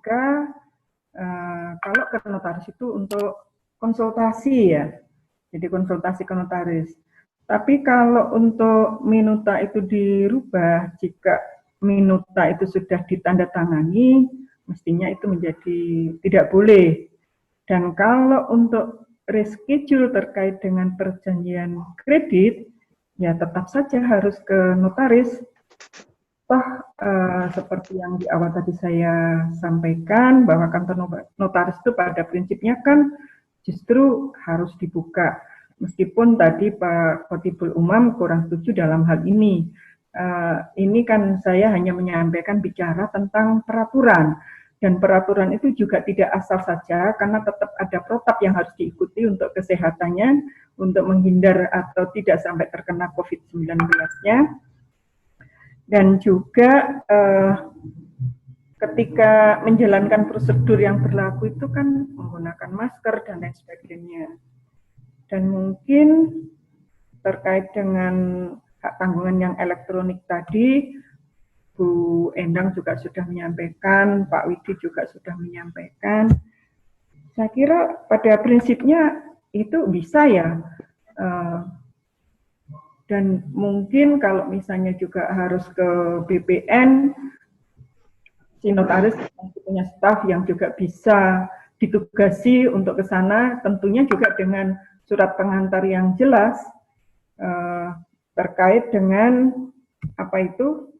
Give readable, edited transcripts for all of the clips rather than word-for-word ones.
jika kalau ke notaris itu untuk konsultasi ya, jadi konsultasi ke notaris. Tapi kalau untuk minuta itu dirubah, jika minuta itu sudah ditandatangani, mestinya itu menjadi tidak boleh. Dan kalau untuk reschedule terkait dengan perjanjian kredit, ya tetap saja harus ke notaris. Toh seperti yang di awal tadi saya sampaikan, bahwa kantor notaris itu pada prinsipnya kan justru harus dibuka. Meskipun tadi Pak Khotibul Umam kurang setuju dalam hal ini. Ini kan saya hanya menyampaikan bicara tentang peraturan. Dan peraturan itu juga tidak asal saja, karena tetap ada protap yang harus diikuti untuk kesehatannya, untuk menghindar atau tidak sampai terkena COVID-19-nya. Dan juga ketika menjalankan prosedur yang berlaku itu kan menggunakan masker dan lain sebagainya. Dan mungkin terkait dengan hak tanggungan yang elektronik tadi, Bu Endang juga sudah menyampaikan, Pak Widi juga sudah menyampaikan. Saya kira pada prinsipnya itu bisa ya. Dan mungkin kalau misalnya juga harus ke BPN, si notaris punya staf yang juga bisa ditugasi untuk ke sana, tentunya juga dengan surat pengantar yang jelas terkait dengan apa itu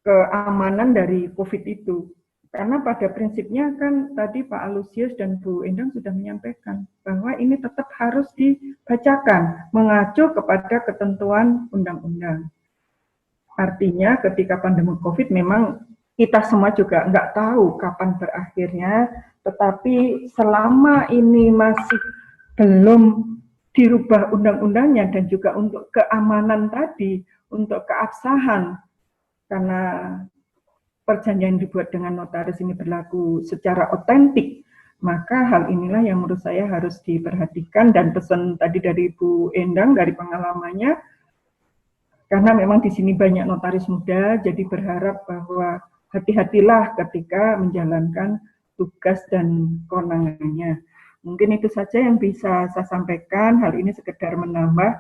keamanan dari COVID itu. Karena pada prinsipnya kan tadi Pak Alusius dan Bu Endang sudah menyampaikan bahwa ini tetap harus dibacakan, mengacu kepada ketentuan undang-undang. Artinya ketika pandemi COVID memang kita semua juga nggak tahu kapan berakhirnya, tetapi selama ini masih belum dirubah undang-undangnya dan juga untuk keamanan tadi, untuk keabsahan, karena perjanjian dibuat dengan notaris ini berlaku secara otentik, maka hal inilah yang menurut saya harus diperhatikan. Dan pesan tadi dari Bu Endang dari pengalamannya, karena memang di sini banyak notaris muda, jadi berharap bahwa hati-hatilah ketika menjalankan tugas dan kewenangannya. Mungkin itu saja yang bisa saya sampaikan. Hal ini sekedar menambah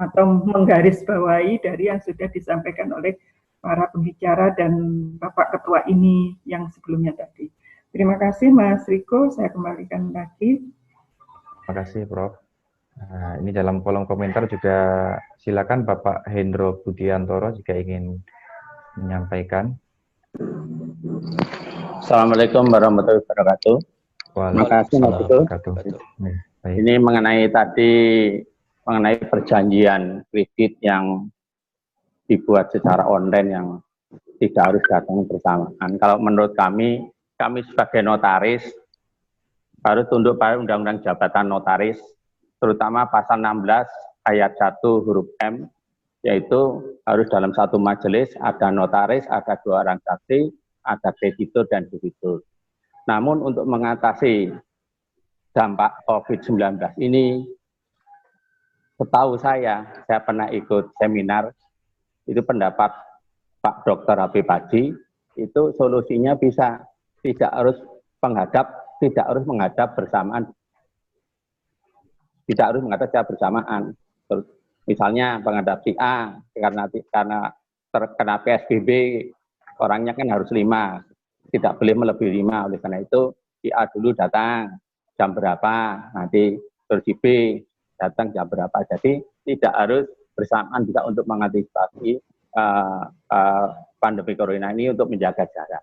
atau menggarisbawahi dari yang sudah disampaikan oleh para pembicara dan Bapak Ketua ini yang sebelumnya tadi. Terima kasih Mas Riko, saya kembalikan lagi. Terima kasih Prof. Nah, ini dalam kolom komentar juga silakan Bapak Hendro Budiantoro jika ingin menyampaikan. Assalamualaikum warahmatullahi wabarakatuh. Terima kasih Mas Riko. Ini mengenai perjanjian kredit yang dibuat secara online yang tidak harus datang bersamaan. Kalau menurut kami sebagai notaris harus tunduk pada Undang-Undang Jabatan Notaris, terutama pasal 16 ayat 1 huruf M, yaitu harus dalam satu majelis ada notaris, ada 2 orang saksi, ada kreditur dan debitur. Namun untuk mengatasi dampak COVID-19 ini, setahu saya pernah ikut seminar, itu pendapat Pak Dr. Habib Haji, itu solusinya bisa tidak harus menghadap bersamaan. Tidak harus menghadap secara bersamaan. Misalnya menghadap si A, karena terkena PSBB, orangnya kan harus 5, tidak boleh melebihi 5. Oleh karena itu, si A dulu datang jam berapa, nanti terus si B datang jam berapa. Jadi tidak harus bersamaan, bisa untuk mengantisipasi pandemi corona ini untuk menjaga jarak.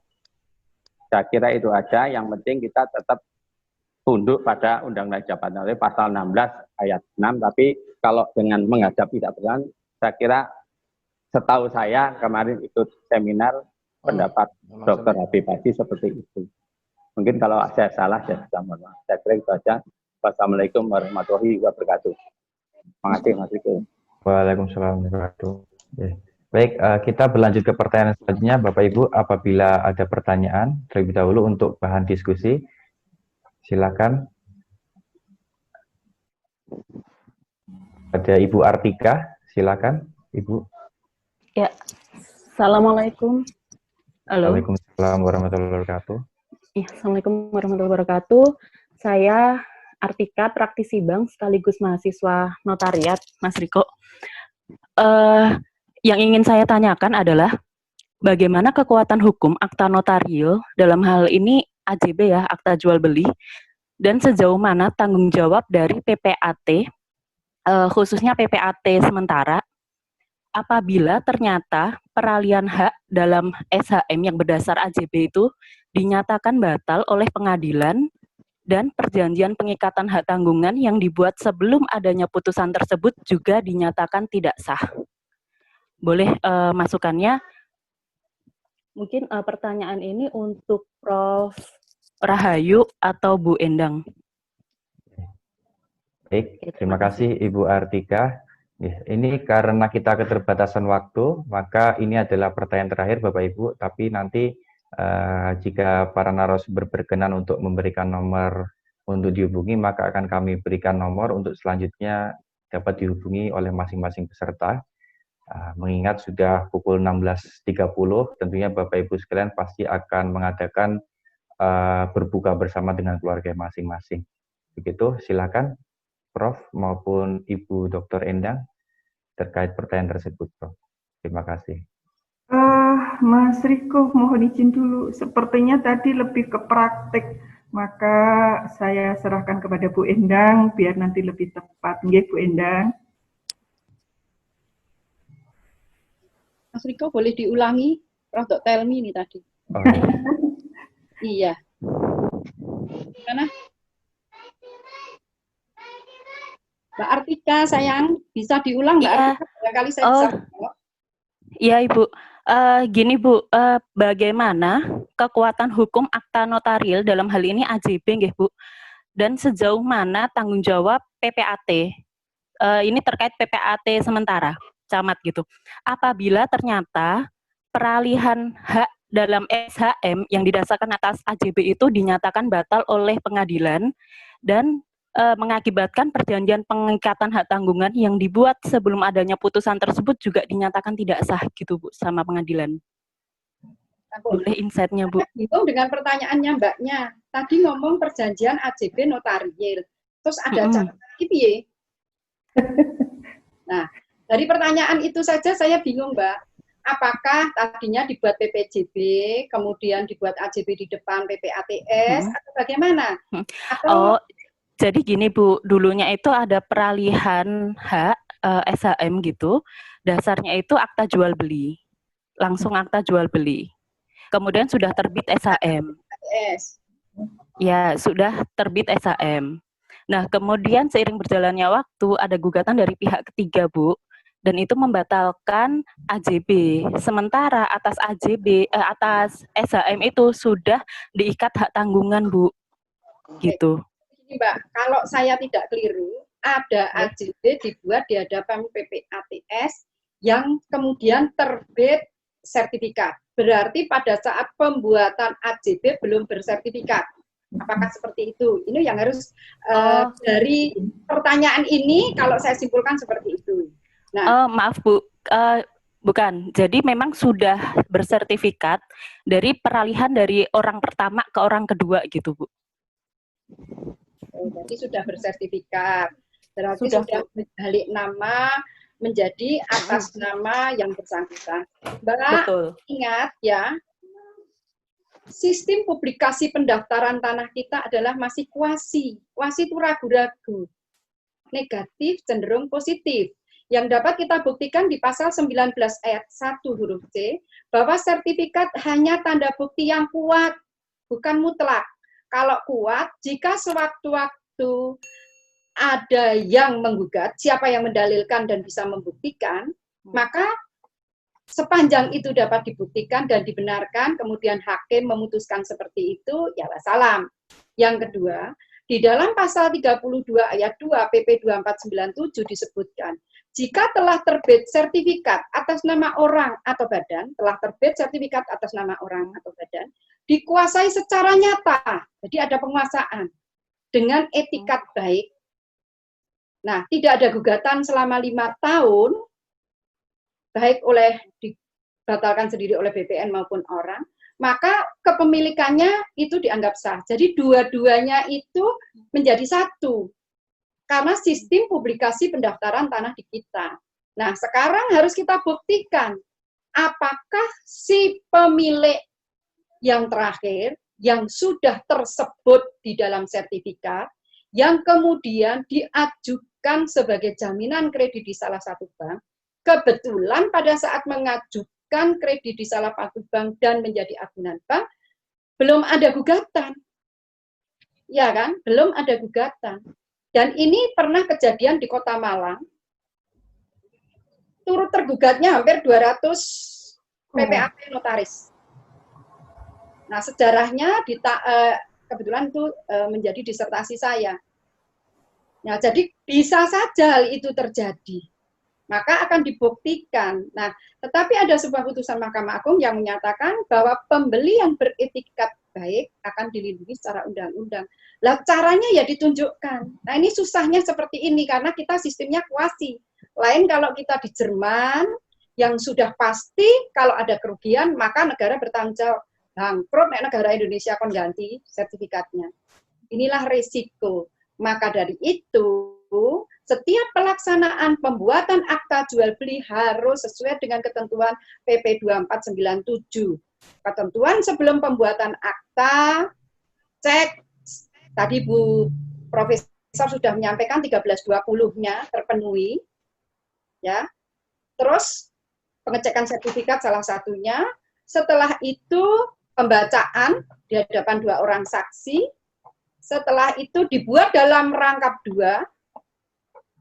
Saya kira itu aja, yang penting kita tetap tunduk pada Undang-Undang Jabatan Notaris pasal 16 ayat 6, tapi kalau dengan menghadap tidak berjalan, saya kira setahu saya kemarin ikut seminar pendapat Dr. Habib Haji seperti itu. Mungkin kalau saya salah, saya sudah mohon maaf. Saya kira itu aja. Wassalamualaikum warahmatullahi wabarakatuh. Terima kasih Mas Riko. Waalaikumsalam warahmatullahi wabarakatuh. Baik, kita berlanjut ke pertanyaan selanjutnya. Bapak Ibu, apabila ada pertanyaan terlebih dahulu untuk bahan diskusi, silakan. Ada Ibu Artika, silakan Ibu. Ya, Assalamualaikum. Halo. Waalaikumsalam warahmatullahi wabarakatuh. Ya, Assalamualaikum warahmatullahi wabarakatuh. Saya Artika, praktisi bank sekaligus mahasiswa notariat, Mas Riko. Yang ingin saya tanyakan adalah bagaimana kekuatan hukum akta notario dalam hal ini AJB ya, akta jual beli, dan sejauh mana tanggung jawab dari PPAT, khususnya PPAT sementara, apabila ternyata peralihan hak dalam SHM yang berdasar AJB itu dinyatakan batal oleh pengadilan dan perjanjian pengikatan hak tanggungan yang dibuat sebelum adanya putusan tersebut juga dinyatakan tidak sah. Boleh masukannya? Mungkin pertanyaan ini untuk Prof. Rahayu atau Bu Endang. Baik, terima kasih Ibu Artika. Ini karena kita keterbatasan waktu, maka ini adalah pertanyaan terakhir Bapak Ibu, tapi nanti jika para narasumber berkenan untuk memberikan nomor untuk dihubungi, maka akan kami berikan nomor untuk selanjutnya dapat dihubungi oleh masing-masing peserta. Mengingat sudah pukul 16.30, tentunya Bapak Ibu sekalian pasti akan mengadakan berbuka bersama dengan keluarga masing-masing. Begitu, silakan Prof maupun Ibu Dr. Endang terkait pertanyaan tersebut, Prof. Terima kasih. Mas Riko, mohon izin dulu. Sepertinya tadi lebih ke praktek, maka saya serahkan kepada Bu Endang biar nanti lebih tepat. Nggih, Bu Endang. Mas Riko boleh diulangi? Prof. Tell me ini tadi. Oh, iya. Gimana? Mbak Artika, sayang, bisa diulang Mbak Artika? Barangkali saya bisa. Iya, Ibu. Gini Bu, bagaimana kekuatan hukum akta notarial dalam hal ini AJB nggih Bu, dan sejauh mana tanggung jawab PPAT, ini terkait PPAT sementara, camat gitu, apabila ternyata peralihan hak dalam SHM yang didasarkan atas AJB itu dinyatakan batal oleh pengadilan dan mengakibatkan perjanjian pengikatan hak tanggungan yang dibuat sebelum adanya putusan tersebut juga dinyatakan tidak sah gitu Bu sama pengadilan. Boleh insight-nya Bu? Bingung dengan pertanyaannya Mbaknya. Tadi ngomong perjanjian AJB notarial, terus ada catatan gitu ya. Nah, dari pertanyaan itu saja saya bingung Mbak. Apakah tadinya dibuat PPJB, kemudian dibuat AJB di depan PPATS, atau bagaimana? Atau jadi gini Bu, dulunya itu ada peralihan hak SHM gitu, dasarnya itu akta jual beli, langsung akta jual beli. Kemudian sudah terbit SHM. Ya, sudah terbit SHM. Nah, kemudian seiring berjalannya waktu ada gugatan dari pihak ketiga Bu, dan itu membatalkan AJB. Sementara atas AJB, atas SHM itu sudah diikat hak tanggungan Bu, gitu. Mbak, kalau saya tidak keliru, ada AJB dibuat di hadapan PPATS yang kemudian terbit sertifikat. Berarti pada saat pembuatan AJB belum bersertifikat. Apakah seperti itu? Ini yang harus dari pertanyaan ini kalau saya simpulkan seperti itu. Nah, maaf Bu, bukan. Jadi memang sudah bersertifikat dari peralihan dari orang pertama ke orang kedua gitu Bu. Jadi sudah bersertifikat, berarti sudah balik nama menjadi atas nama yang bersangkutan. Mbak, ingat ya, sistem publikasi pendaftaran tanah kita adalah masih kuasi. Kuasi itu ragu-ragu, negatif cenderung positif. Yang dapat kita buktikan di pasal 19 ayat 1 huruf C, bahwa sertifikat hanya tanda bukti yang kuat, bukan mutlak. Kalau kuat, jika sewaktu-waktu ada yang menggugat, siapa yang mendalilkan dan bisa membuktikan, maka sepanjang itu dapat dibuktikan dan dibenarkan, kemudian hakim memutuskan seperti itu, ya wassalam. Yang kedua, di dalam pasal 32 ayat 2 PP 2497 disebutkan, jika telah terbit sertifikat atas nama orang atau badan, telah terbit sertifikat atas nama orang atau badan, dikuasai secara nyata, jadi ada penguasaan dengan etikat baik. Nah, tidak ada gugatan selama 5 tahun, baik oleh dibatalkan sendiri oleh BPN maupun orang, maka kepemilikannya itu dianggap sah. Jadi dua-duanya itu menjadi satu karena sistem publikasi pendaftaran tanah di kita. Nah, sekarang harus kita buktikan apakah si pemilik yang terakhir yang sudah tersebut di dalam sertifikat yang kemudian diajukan sebagai jaminan kredit di salah satu bank, kebetulan pada saat mengajukan kredit di salah satu bank dan menjadi agunan bank, belum ada gugatan. Ya kan? Belum ada gugatan. Dan ini pernah kejadian di Kota Malang, turut tergugatnya hampir 200 PPAT notaris. Nah, sejarahnya kebetulan itu menjadi disertasi saya. Nah, jadi bisa saja hal itu terjadi. Maka akan dibuktikan. Nah, tetapi ada sebuah putusan Mahkamah Agung yang menyatakan bahwa pembeli yang beretikat baik akan dilindungi secara undang-undang. Lah caranya ya ditunjukkan. Nah, ini susahnya seperti ini karena kita sistemnya kuasi. Lain kalau kita di Jerman yang sudah pasti kalau ada kerugian maka negara bertanggung jawab. Bangkrut negara Indonesia akan ganti sertifikatnya. Inilah risiko. Maka dari itu, setiap pelaksanaan pembuatan akta jual beli harus sesuai dengan ketentuan PP 2497. Ketentuan sebelum pembuatan akta, cek, tadi Bu Profesor sudah menyampaikan 1320-nya terpenuhi. Ya. Terus pengecekan sertifikat salah satunya. Setelah itu pembacaan di hadapan 2 orang saksi. Setelah itu dibuat dalam rangkap 2,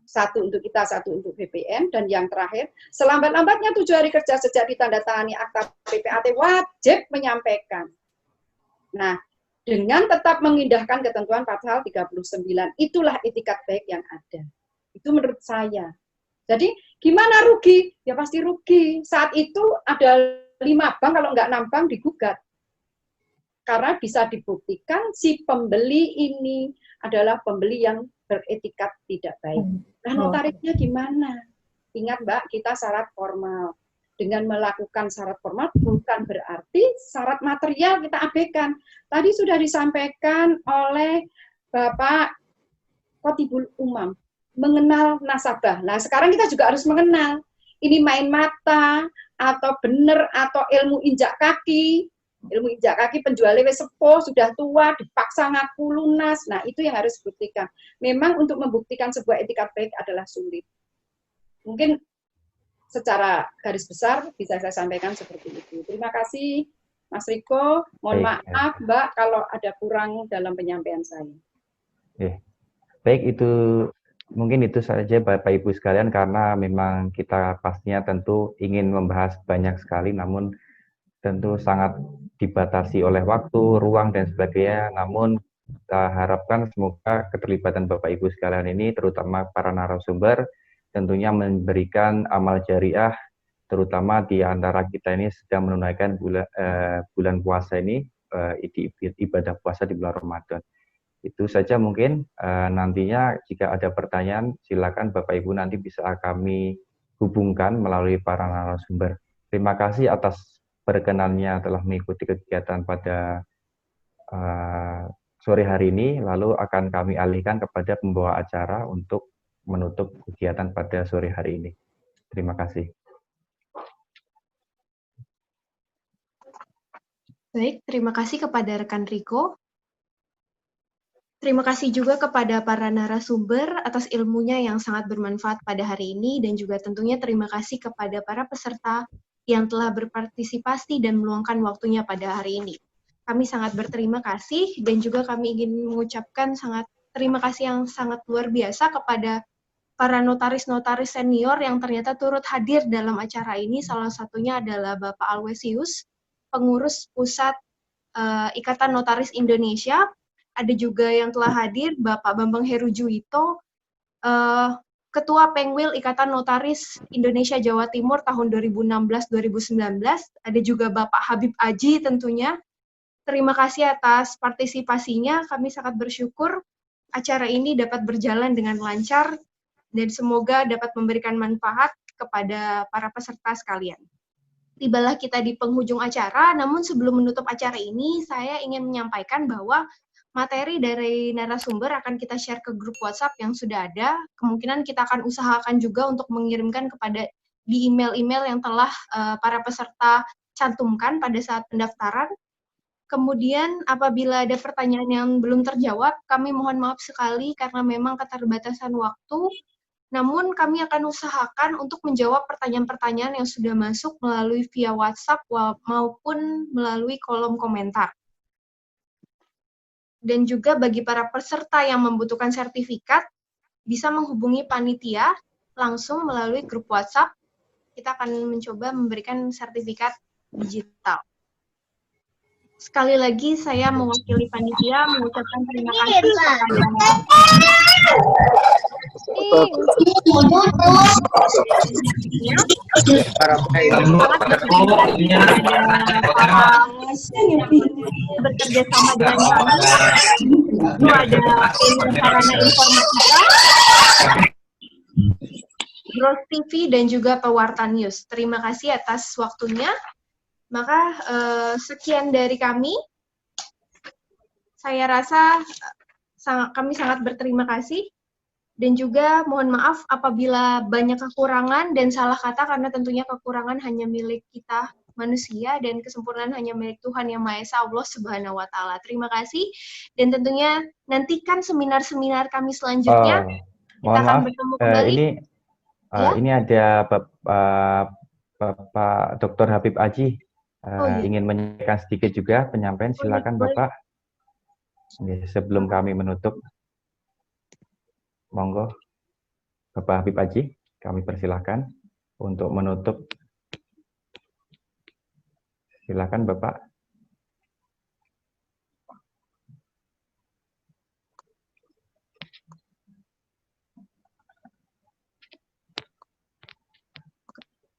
1 untuk kita, 1 untuk BPN, dan yang terakhir, selambat-lambatnya 7 hari kerja sejak ditandatangani akta PPAT wajib menyampaikan. Nah, dengan tetap mengindahkan ketentuan pasal 39, itulah etikat baik yang ada. Itu menurut saya. Jadi, gimana rugi? Ya pasti rugi. Saat itu ada 5 bank, kalau nggak 6 bank digugat. Karena bisa dibuktikan si pembeli ini adalah pembeli yang beretikat tidak baik. Nah, notarisnya gimana? Ingat Mbak, kita syarat formal. Dengan melakukan syarat formal bukan berarti syarat material kita abaikan. Tadi sudah disampaikan oleh Bapak Khotibul Umam, mengenal nasabah. Nah, sekarang kita juga harus mengenal. Ini main mata, atau benar, atau ilmu injak kaki. Ilmu injak kaki penjualnya wis sepuh, sudah tua, dipaksa ngaku lunas. Nah, itu yang harus dibuktikan. Memang untuk membuktikan sebuah etikat baik adalah sulit. Mungkin secara garis besar bisa saya sampaikan seperti itu. Terima kasih, Mas Riko. Mohon maaf, Mbak, kalau ada kurang dalam penyampaian saya. Baik, itu mungkin itu saja Bapak Ibu sekalian, karena memang kita pastinya tentu ingin membahas banyak sekali, namun tentu sangat dibatasi oleh waktu, ruang, dan sebagainya. Namun kita harapkan semoga keterlibatan Bapak Ibu sekalian ini, terutama para narasumber, tentunya memberikan amal jariah, terutama di antara kita ini sedang menunaikan bulan puasa ini, ibadah puasa di bulan Ramadan. Itu saja mungkin. Nantinya jika ada pertanyaan, silakan Bapak Ibu nanti bisa kami hubungkan melalui para narasumber. Terima kasih atas perkenannya telah mengikuti kegiatan pada sore hari ini, lalu akan kami alihkan kepada pembawa acara untuk menutup kegiatan pada sore hari ini. Terima kasih. Baik, terima kasih kepada rekan Riko. Terima kasih juga kepada para narasumber atas ilmunya yang sangat bermanfaat pada hari ini, dan juga tentunya terima kasih kepada para peserta yang telah berpartisipasi dan meluangkan waktunya pada hari ini. Kami sangat berterima kasih, dan juga kami ingin mengucapkan terima kasih yang sangat luar biasa kepada para notaris-notaris senior yang ternyata turut hadir dalam acara ini. Salah satunya adalah Bapak Alwesius, pengurus Pusat Ikatan Notaris Indonesia. Ada juga yang telah hadir Bapak Bambang Heru Juwito, Ketua Pengwil Ikatan Notaris Indonesia Jawa Timur tahun 2016-2019. Ada juga Bapak Habib Aji tentunya. Terima kasih atas partisipasinya. Kami sangat bersyukur acara ini dapat berjalan dengan lancar dan semoga dapat memberikan manfaat kepada para peserta sekalian. tibalah kita di penghujung acara, namun sebelum menutup acara ini, saya ingin menyampaikan bahwa materi dari narasumber akan kita share ke grup WhatsApp yang sudah ada. Kemungkinan kita akan usahakan juga untuk mengirimkan kepada di email-email yang telah para peserta cantumkan pada saat pendaftaran. Kemudian apabila ada pertanyaan yang belum terjawab, kami mohon maaf sekali karena memang keterbatasan waktu. Namun kami akan usahakan untuk menjawab pertanyaan-pertanyaan yang sudah masuk melalui via WhatsApp maupun melalui kolom komentar. Dan juga bagi para peserta yang membutuhkan sertifikat, bisa menghubungi panitia langsung melalui grup WhatsApp. Kita akan mencoba memberikan sertifikat digital. Sekali lagi saya mewakili panitia mengucapkan terima kasih kepada bekerja sama dengan kami. Itu ada sarana informatika, Growth TV, dan juga Pewarta News. Terima kasih atas waktunya. Maka sekian dari kami. Saya rasa kami sangat berterima kasih. Dan juga mohon maaf apabila banyak kekurangan dan salah kata, karena tentunya kekurangan hanya milik kita manusia dan kesempurnaan hanya milik Tuhan Yang Maha Esa, Allah Subhanahu wa Ta'ala. Terima kasih. Dan tentunya nantikan seminar-seminar kami selanjutnya. Kita akan bertemu kembali. Ini ada Bapak Dr. Habib Aji. Ingin menyampaikan sedikit juga penyampaian, silakan Bapak. Sebelum kami menutup, monggo Bapak Habib Aji, kami persilahkan untuk menutup. Silakan Bapak.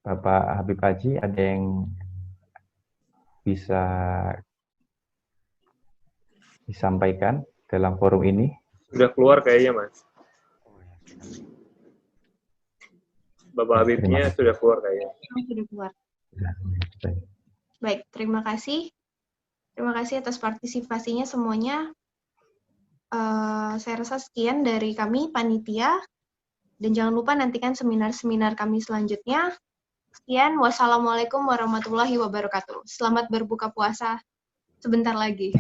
Bapak Habib Aji, ada yang bisa disampaikan dalam forum ini? Sudah keluar kayaknya, Mas. Bapak Habibnya sudah keluar kayaknya. Sudah keluar. Baik, terima kasih. Terima kasih atas partisipasinya semuanya. Saya rasa sekian dari kami, panitia. Dan jangan lupa nantikan seminar-seminar kami selanjutnya. Sekian, wassalamualaikum warahmatullahi wabarakatuh. Selamat berbuka puasa sebentar lagi.